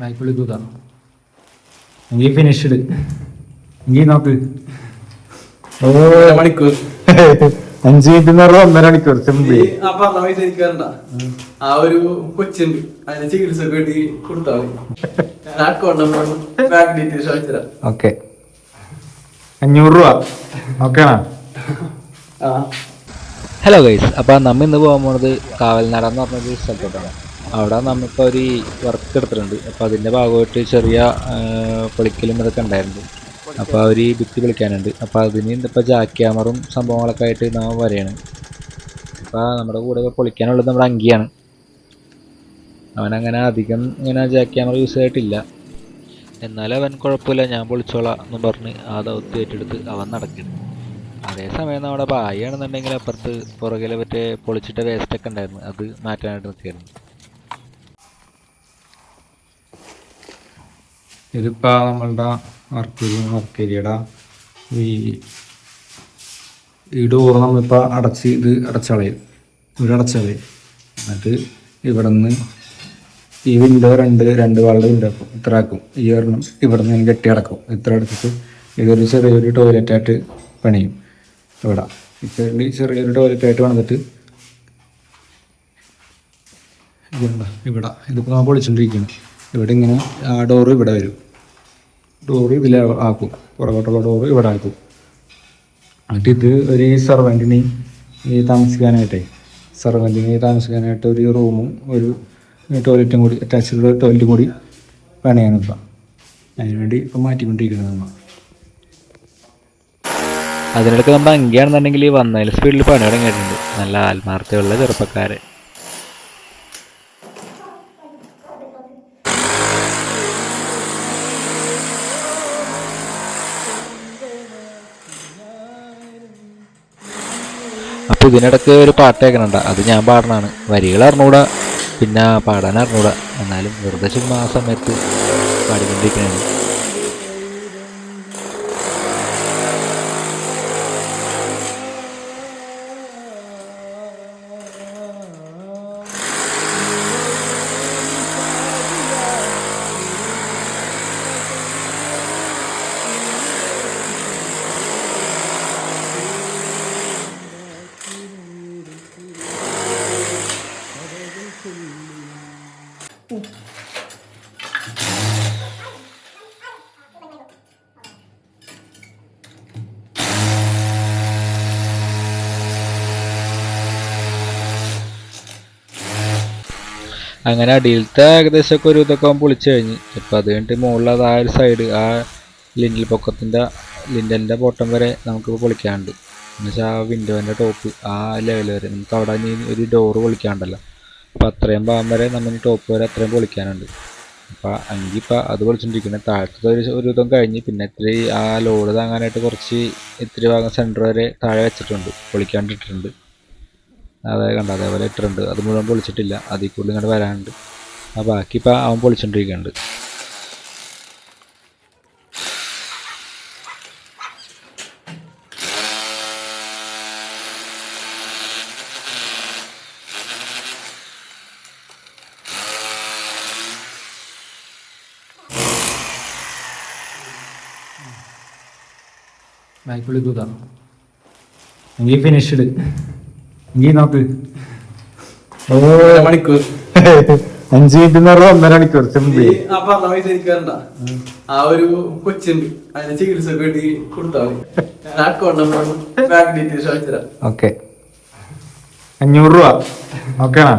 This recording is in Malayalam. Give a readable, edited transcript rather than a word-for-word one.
ബാക്കിൽ തൂതാ നീ ഫിനിഷ്ഡ് നീ നോക്ക്. മണിക്കൂർ 5 മിനിറ്റ് 1.5 മണിക്കൂർ സിമ്പിൾ. ആ ഒരു കൊച്ചുണ്ട് അതിന് ചികിത്സ വേണ്ടി കൊടുത്താൽ ഓക്കെ 500 രൂപ ഓക്കേണാ. ഹലോ ഗൈസ്, അപ്പോൾ നമ്മൾ ഇന്ന് പോകാൻ പോകുന്നത് കാവൽനട എന്ന് പറഞ്ഞൊരു സ്ഥലത്തോട്ടാണ്. അവിടെ നമ്മളിപ്പോൾ ഒരു വർക്ക് എടുത്തിട്ടുണ്ട്. അപ്പോൾ അതിൻ്റെ ഭാഗമായിട്ട് ചെറിയ പൊളിക്കലും ഇതൊക്കെ ഉണ്ടായിരുന്നു. അപ്പോൾ അവർ ഭിത്തി പൊളിക്കാനുണ്ട്. അപ്പോൾ അതിന് ഇപ്പോൾ ജാക്ക് ക്യാമറും സംഭവങ്ങളൊക്കെ ആയിട്ട് നമ്മൾ വരെയാണ്. അപ്പോൾ നമ്മുടെ കൂടെ പൊളിക്കാനുള്ളത് നമ്മുടെ അങ്കിയാണ്. അവനങ്ങനെ അധികം ഇങ്ങനെ ജാക്ക് ക്യാമറ യൂസ് ചെയ്തിട്ടില്ല. എന്നാലും അവൻ കുഴപ്പമില്ല, ഞാൻ പൊളിച്ചോളാം എന്ന് പറഞ്ഞ് ആ ദൗത്യം ഏറ്റെടുത്ത് അവൻ നടക്കുന്നു. അതേസമയം നമ്മുടെ ബായാണെന്നുണ്ടെങ്കിൽ അപ്പുറത്ത് പുറകിലെ മറ്റേ പൊളിച്ചിട്ട വേസ്റ്റൊക്കെ ഉണ്ടായിരുന്നു, അത് മാറ്റാനായിട്ട് നിർത്തിയായിരുന്നു. ഇതിപ്പോൾ നമ്മളുടെ വർക്ക് ഏരിയയുടെ ഈ ഡോറ് നമ്മളിപ്പോൾ ഇത് അടച്ചളയും ഇവിടെ അടച്ചളയും. എന്നിട്ട് ഇവിടെ നിന്ന് ഈ വിൻഡോ രണ്ട് വാളുടെ വിൻഡോ ആക്കും, ഇത്ര ആക്കും. ഈ ഒരെണ്ണം ഇവിടെ നിന്ന് കെട്ടി അടക്കും. ഇത്ര അടച്ചിട്ട് ഇതൊരു ചെറിയൊരു ടോയ്ലറ്റായിട്ട് പണിയും. ഇവിടെ ചെറിയൊരു ടോയ്ലറ്റായിട്ട് വന്നിട്ട് ഇവിടെ ഇതിപ്പോൾ നമ്മൾ പൊളിച്ചുകൊണ്ടിരിക്കുകയാണ്. ഇവിടെ ഇങ്ങനെ ആ ഡോറ് ഇവിടെ വരും, ഡോറ് ഇതിൽ ആക്കും, പുറകോട്ടുള്ള ഡോറ് ഇവിടെ ആക്കും. എന്നിട്ട് ഇത് ഒരു സർവൻറ്റിന് താമസിക്കാനായിട്ട് ഒരു റൂമും ഒരു ടോയ്ലറ്റും കൂടി അറ്റാച്ച്ഡ് ടോയ്ലറ്റും കൂടി പണിയാണ് ഇപ്പം. അതിനുവേണ്ടി ഇപ്പം മാറ്റിക്കൊണ്ടിരിക്കുന്നത് നമ്മൾ. അതിനിടയ്ക്ക് നമ്മൾ അങ്കിയാണെന്നുണ്ടെങ്കിൽ വന്നതിൽ സ്പീഡിൽ പണി തുടങ്ങിയിട്ടുണ്ട്. നല്ല ആത്മാർത്ഥതയുള്ള ചെറുപ്പക്കാരെ. അപ്പോൾ ഇതിനിടയ്ക്ക് ഒരു പാട്ട് കേൾക്കണുണ്ട്, അത് ഞാൻ പാടണതാണ്. വരികൾ അറിഞ്ഞൂടാ, പിന്നെ പാടാൻ അറിഞ്ഞൂടാ, എന്നാലും വെറുതെ ചുമ്മാ ആ സമയത്ത് പാടിക്കൊണ്ടിരിക്കുകയാണ്. അങ്ങനെ അടിയിലത്തെ ഏകദേശമൊക്കെ ഒരു ഇതൊക്കെ പൊളിച്ചു കഴിഞ്ഞ്. ഇപ്പം അത് കഴിഞ്ഞിട്ട് മുകളിൽ ആ ഒരു സൈഡ്, ആ ലിൻഡലിൻ്റെ ബോട്ടം വരെ നമുക്കിപ്പോൾ പൊളിക്കാനുണ്ട്. എന്നുവെച്ചാൽ ആ വിൻഡോൻ്റെ ടോപ്പ് ആ ലെവൽ വരെ നമുക്ക് അവിടെ ഒരു ഡോറ് പൊളിക്കാനുണ്ടല്ലോ. അപ്പോൾ അത്രയും ഭാഗം വരെ നമ്മൾ ടോപ്പ് വരെ അത്രയും പൊളിക്കാനുണ്ട്. അപ്പോൾ അങ്കിപ്പോൾ അത് പൊളിച്ചുകൊണ്ടിരിക്കുന്നത്. താഴത്തെ ഒരു ഇതും കഴിഞ്ഞ് പിന്നെ ഇത്തിരി ആ ലോഡ് താങ്ങാനായിട്ട് കുറച്ച് ഇത്തിരി ഭാഗം സെൻറ്റർ വരെ താഴെ വെച്ചിട്ടുണ്ട്, പൊളിക്കാണ്ടിട്ടിട്ടുണ്ട്. അതായത് കണ്ട അതേപോലെ ഇട്ടിട്ടുണ്ട്. അത് മുഴുവൻ പൊളിച്ചിട്ടില്ല, അതിൽ കൂടുതൽ ഇങ്ങോട്ട് വരാനുണ്ട്. ആ ബാക്കി ഇപ്പം അവൻ പൊളിച്ചുകൊണ്ടിരിക്കുന്നുണ്ട്. ബാക്കിൽ തൂതാ നീ ഫിനിഷ്ഡ് നീ നോക്ക്. മണിക്കൂർ 5 മിനിറ്റ് 1.5 മണിക്കൂർ സിമ്പിൾ. ആ ഒരു കൊച്ചുണ്ട് അതിന് ചികിത്സ വേണ്ടി കൊടുത്താൽ ഓക്കെ 500 രൂപ ഓക്കേണാ.